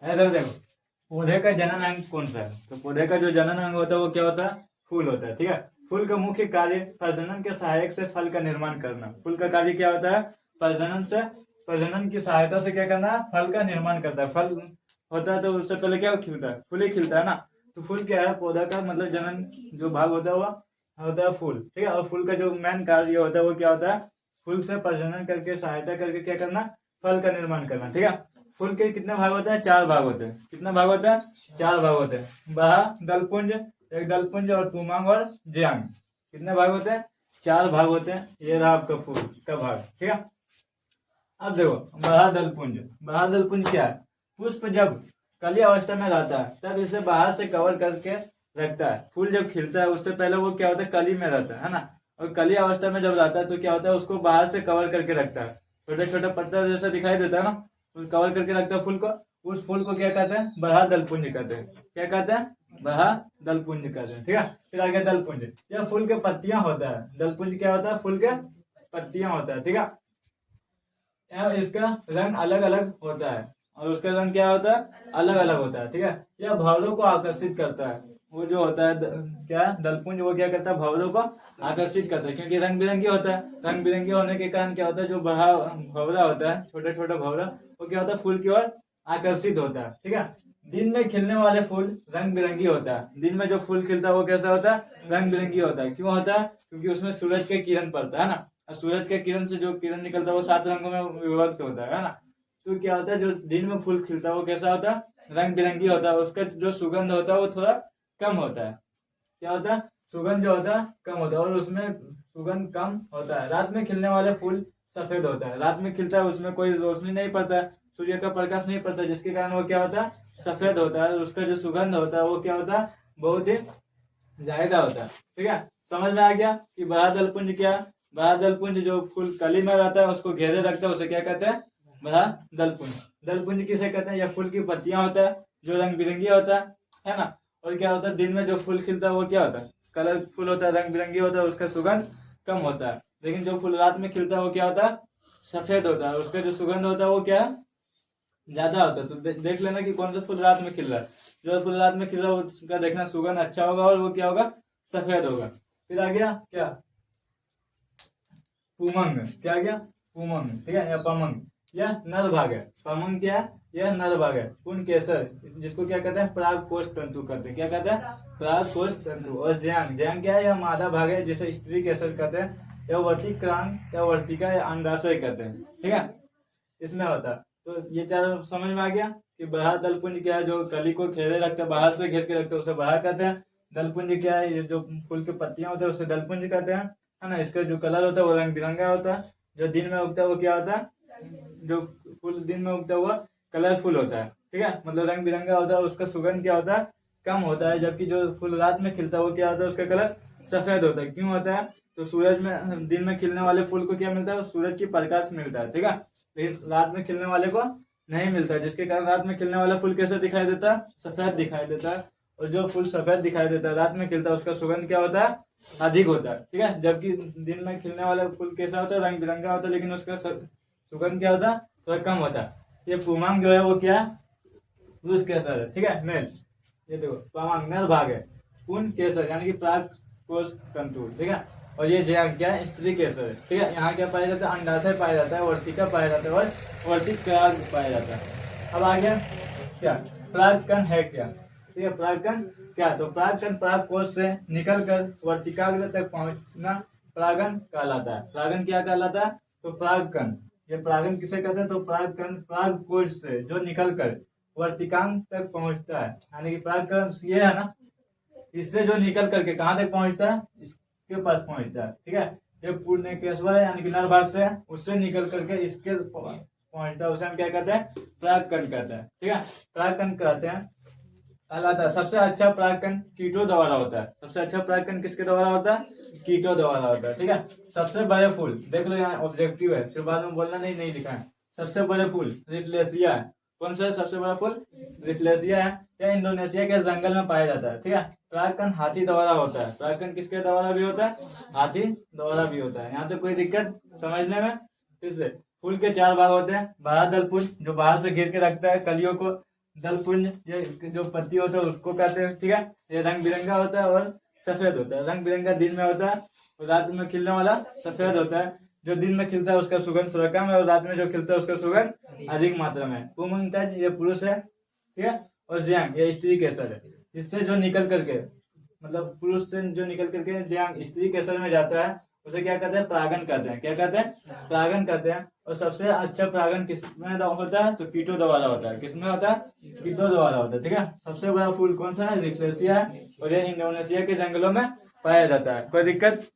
इधर देखो, पौधे का जनन अंग कौन सा है? तो पौधे का जो जनन अंग होता है वो क्या होता है? फूल होता है। ठीक है, फूल का मुख्य कार्य प्रजनन के सहायक से फल का निर्माण करना। फूल का कार्य क्या होता है? प्रजनन की सहायता से क्या करना? फल का निर्माण करता है। फल होता है तो उससे पहले क्या खिलता है? फूल ही खिलता है ना। तो फूल क्या है? पौधा का मतलब जनन जो भाग होता है वो होता है फूल। ठीक है, और फूल का जो मेन कार्य होता है वो क्या होता है? फूल से प्रजनन करके सहायता करके क्या करना? फल का निर्माण करना। ठीक है, फूल के कितने भाग होते हैं? 4 भाग होते हैं। कितने भाग होते हैं? 4 भाग होते हैं। बाहा, दलपुंज, एक दलपुंज और पुमांग और ज्यांग। कितने भाग होते हैं? 4 भाग होते हैं। ये रहा आपका फूल का भाग। ठीक है, अब देखो बाहा दलपुंज। बाहा दलपुंज क्या है? पुष्प जब कली अवस्था में रहता है तब इसे बाहर से कवर करके रखता है। फूल जब खिलता है उससे पहले वो क्या होता है? कली में रहता है ना। और कली अवस्था में जब रहता है तो क्या होता है? उसको बाहर से कवर करके रखता है। छोटे छोटे पत्ता जैसा दिखाई देता है ना, कवर करके रखता है फूल को। उस फूल को क्या कहते हैं? बहा दलपुंज कहते हैं। क्या कहते हैं? बहा दलपुंज कहते हैं। ठीक है, फिर आगे दलपुंज। यह फूल के पत्तियां होता है। दलपुंज क्या होता है? फूल के पत्तियां होता है। ठीक है, इसका रंग अलग अलग होता है और उसका रंग क्या होता है? अलग अलग होता है। ठीक है, यह भंवरों को आकर्षित करता है। वो जो होता है क्या दलपुंज, वो क्या करता है? भंवरों को आकर्षित करता है, क्योंकि रंग बिरंगी होता है। रंग बिरंगी होने के कारण क्या होता है? जो बड़ा भंवरा होता है, छोटे छोटे भंवरा, वो क्या होता है? फूल की ओर आकर्षित होता है। ठीक है, दिन में खिलने वाले फूल रंग बिरंगी होता है। दिन में जो फूल खिलता है वो कैसा होता है? रंग बिरंगी होता है। क्यों होता है? क्योंकि उसमें सूरज के किरण पड़ता है ना। और सूरज के किरण से जो किरण निकलता है वो 7 रंगों में विभक्त होता है ना। तो क्या होता है? जो दिन में फूल खिलता है वो कैसा होता है? रंग बिरंगी होता है। उसका जो सुगंध होता है वो थोड़ा कम होता है। क्या होता है? सुगंध जो होता है कम होता है, और उसमें सुगंध कम होता है। रात में खिलने वाले फूल सफेद होता है। रात में खिलता है, उसमें कोई रोशनी नहीं पड़ता है, सूर्य का प्रकाश नहीं पड़ता, जिसके कारण वो क्या होता है? सफेद होता है। उसका जो सुगंध होता है वो क्या होता है? बहुत ही ज्यादा होता है। ठीक है, समझ में आ गया कि बड़ा दलपुंज क्या? बड़ा दलपुंज जो फूल कली में रहता है उसको घेरे रखता है, उसे क्या कहते हैं? बड़ा दलपुंज। दलपुंज किसे कहते हैं? यह फूल की पत्तियां होता है जो रंग बिरंगी होता है ना। और क्या होता है? दिन में जो फूल खिलता है वो क्या होता है? कलरफुल होता है, रंग बिरंगी होता है, उसका सुगंध कम होता है। लेकिन जो फूल रात में खिलता है वो क्या होता है? सफेद होता है। उसका जो सुगंध होता है वो क्या है? ज्यादा होता है। तो देख लेना कि कौन सा फूल रात में खिल रहा है। जो फूल रात में खिल रहा है उसका देखना सुगंध अच्छा होगा और वो क्या होगा? सफेद होगा। फिर आ गया क्या? पुमंग। क्या आ गया? पुमंग। ठीक है, या पमंग, यह नर भाग है। पमंग क्या है? यह नर भाग है। पुन केसर, जिसको क्या कहते हैं? पराग कोष तंतु कहते हैं। क्या कहते हैं? पराग कोष तंतु। और ज्यांग, ज्यांग क्या है? यह मादा भाग है, जिसे स्त्री केसर कहते हैं। यह वर्तिक्रांग या वर्तिका या अंडाशय कहते हैं। ठीक है, इसमें होता है। तो ये चार समझ में आ गया कि बहा दलपुंज क्या है? जो कली को घेरे रखता है, बाहर से घेर के रखते हैं, उसे बहा कहते हैं। दलपुंज क्या है? ये जो फूल की पत्तियां होते हैं उसे दलपुंज कहते हैं, है ना। इसका जो कलर होता है वो रंग बिरंगा होता है। जो दिन में उगता है वो क्या होता है? जो फूल दिन में उगता है वो कलरफुल होता है। ठीक है, मतलब रंग बिरंगा होता है। उसका सुगंध क्या होता है? कम होता है। जबकि जो फूल रात में खिलता है वो क्या होता है? उसका कलर सफेद होता है। क्यों होता है? तो सूरज में दिन में खिलने वाले फूल को क्या मिलता है? सूरज की प्रकाश मिलता है। ठीक है, लेकिन रात में खिलने वाले को नहीं मिलता है, जिसके कारण रात में खिलने वाला फूल कैसा दिखाई देता है? सफेद दिखाई देता है। और जो फूल सफेद दिखाई देता है रात में खिलता है उसका सुगंध क्या होता है? अधिक होता है। ठीक है, जबकि दिन में खिलने वाला फूल कैसा होता है? रंग बिरंगा होता है, लेकिन उसका सुगंध क्या होता है? थोड़ा कम होता है। ये पुमांग जो है वो क्या? पुरुष केसर है। ठीक है, मेल। ये देखो पुमांग नर भाग है। पुन केसर यानी कि प्राग कोष तंतु। ठीक है, और ये जया क्या है? स्त्री केसर है। ठीक है, यहाँ क्या पाया जाता है? अंडाशय पाया जाता है, वर्तिका पाया जाता है और वर्तिकाग्र पाया जाता है। अब आ गया क्या? परागकण है क्या? ठीक है, परागकण क्या? तो परागकण पराग कोष से निकलकर वर्तिकाग्र तक पहुंचना परागन कहलाता है। परागन क्या कहलाता है? तो परागकण। ये परागन किसे कहते हैं? तो परागकण पराग कोष से जो निकलकर वर्तिकांग तक पहुंचता है, यानी कि परागकण ये है ना, इससे जो निकल करके कहाँ तक पहुंचता है? इसके पास पहुंचता है। ठीक है, ये पूर्ण केशवा है यानी कि नर भाग से उससे निकल करके इसके पहुंचता है, उसे हम क्या कहते हैं? परागकण कहते हैं। ठीक है, परागकण कहते हैं कहलाता है। सबसे अच्छा परागकण कीटों द्वारा होता है। सबसे अच्छा परागकण किसके द्वारा होता है? कीटों द्वारा होता है। ठीक है, सबसे बड़े फूल देख लो, यहाँ ऑब्जेक्टिव है, फिर बाद में बोलना नहीं नहीं लिखा है। सबसे बड़े फूल रिफ्लेसिया है। कौन सा है सबसे बड़ा फूल? रिफ्लेसिया है। यह इंडोनेशिया के जंगल में पाया जाता है। ठीक है, परागकण हाथी द्वारा होता है। परागकण किसके द्वारा भी होता है? हाथी द्वारा भी होता है। यहाँ तो कोई दिक्कत समझने में? फिर से फूल के 4 भाग होते हैं। बाहर दल फूल जो बाहर से घेर के रखता है कलियों को, दल पुंज, ये इसके जो पत्ती होता है उसको कहते हैं, ठीक है। ये रंग बिरंगा होता है और सफेद होता है। रंग बिरंगा दिन में होता है और रात में खिलने वाला सफेद होता है। जो दिन में खिलता है उसका सुगंध थोड़ा कम है और रात में जो खिलता है उसका सुगंध अधिक मात्रा में है। पुमंताज ये पुरुष है, ठीक है। और जियांग ये स्त्री केसर है। इससे जो निकल करके मतलब पुरुष से जो निकल करके जियांग स्त्री केसर में जाता है उसे क्या कहते हैं, परागन कहते हैं। क्या कहते हैं, परागन कहते हैं। और सबसे अच्छा परागन किसमें होता है, तो कीटों द्वारा होता है। किसमें होता है, कीटों द्वारा होता है, ठीक है। सबसे बड़ा फूल कौन सा है, रिफ्लेसिया है और ये इंडोनेशिया के जंगलों में पाया जाता है। कोई दिक्कत?